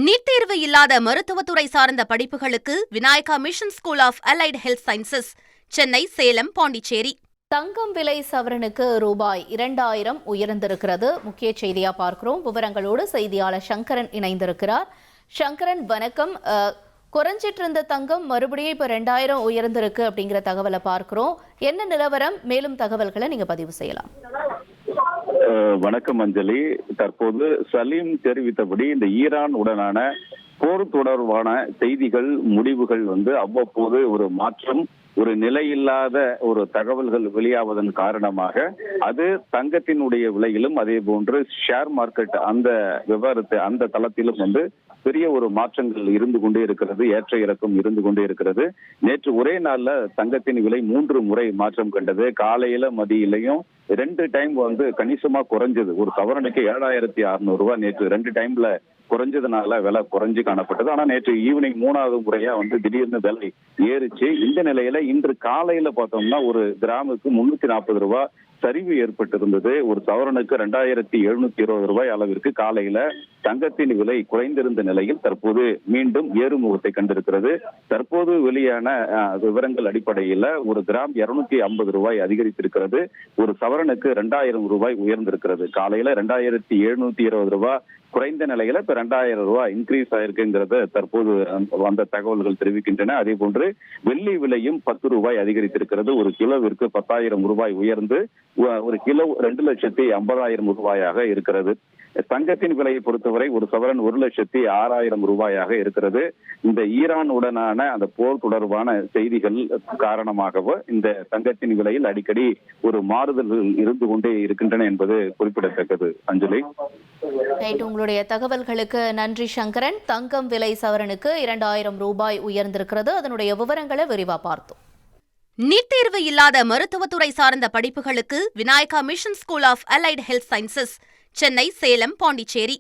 NEET தேர்வு இல்லாத மருத்துவத்துறை சார்ந்த படிப்புகளுக்கு Vinayaka mission school of allied health sciences, Chennai, Salem, Pondicherry. தங்கம் விலை சவரனுக்கு ரூபாய் 2000 உயர்ந்திருக்கிறது. முக்கிய செய்தியா பார்க்கிறோம். விவரங்களோடு செய்தியாளர் சங்கரன் இணைந்திருக்கிறார். சங்கரன், வணக்கம். குறைஞ்சிட்டு இருந்த தங்கம் மறுபடியும் இப்ப 2000 உயர்ந்திருக்கு அப்படிங்கிற தகவலை பார்க்கிறோம். என்ன நிலவரம்? மேலும் தகவல்களை நீங்க பதிவு செய்யலாம். வணக்கம் அஞ்சலி. தற்போது சலீம் தெரிவித்தபடி இந்த ஈரான் உடனான போர் தொடர்பான செய்திகள், முடிவுகள் அவ்வப்போது ஒரு மாற்றம், ஒரு நிலையில்லாத ஒரு தகவல்கள் வெளியாவதன் காரணமாக அது தங்கத்தினுடைய விலையிலும் அதே போன்று ஷேர் மார்க்கெட் அந்த விவரத்தை அந்த தளத்திலும் பெரிய ஒரு மாற்றங்கள் இருந்து கொண்டே இருக்கிறது. ஏற்ற இறக்கம் இருந்து கொண்டே இருக்கிறது. நேற்று ஒரே நாள்ல தங்கத்தின் விலை 3 முறை மாற்றம் கண்டது. காலையில மதியிலையும் 2 டைம் கணிசமா குறைஞ்சது. ஒரு சவரனுக்கு 7600 ரூபாய் நேற்று 2 டைம்ல குறைஞ்சதுனால விலை குறைஞ்சு காணப்பட்டது. ஆனா நேற்று ஈவினிங் 3வது முறையா திடீர்னு விலை ஏறிச்சு. இந்த நிலையில இன்று காலையில பார்த்தோம்னா ஒரு கிராமுக்கு 340 ரூபாய் சரிவு ஏற்பட்டிருந்தது. ஒரு சவரனுக்கு 2720 ரூபாய் அளவிற்கு காலையில தங்கத்தின் விலை குறைந்திருந்த நிலையில் தற்போது மீண்டும் ஏறுமுகத்தை கண்டிருக்கிறது. தற்போது வெளியான விவரங்கள் அடிப்படையில் ஒரு கிராம் 250 ரூபாய் அதிகரித்திருக்கிறது. ஒரு சவரனுக்கு 2000 ரூபாய் உயர்ந்திருக்கிறது. காலையில 2720 ரூபாய் குறைந்த நிலையில இப்ப 2000 ரூபாய் இன்க்ரீஸ் ஆயிருக்குங்கிறத தற்போது வந்த தகவல்கள் தெரிவிக்கின்றன. அதே போன்று வெள்ளி விலையும் 10 ரூபாய் அதிகரித்திருக்கிறது. ஒரு கிலோவிற்கு 10,000 ரூபாய் உயர்ந்து ஒரு கிலோ 2,50,000 ரூபாயாக இருக்கிறது. தங்கத்தின் விலையை பொறுத்தவரை ஒரு சவரன் 1,06,000 ரூபாயாக இருக்கிறது. இந்த ஈரான் உடனான அந்த போர் தொடர்பான செய்திகள் காரணமாகவும் இந்த தங்கத்தின் விலையில் அடிக்கடி ஒரு மாறுதல்கள் இருந்து கொண்டே இருக்கின்றன என்பது குறிப்பிடத்தக்கது. அஞ்சலி, உங்களுடைய தகவல்களுக்கு நன்றி சங்கரன். தங்கம் விலை சவரனுக்கு 2000 ரூபாய் உயர்ந்திருக்கிறது. அதனுடைய விவரங்களை விரிவா பார்த்தோம். நீட் தேர்வு இல்லாத மருத்துவத்துறை சார்ந்த படிப்புகளுக்கு Vinayaka mission school of allied health sciences, Chennai, Salem, Pondicherry.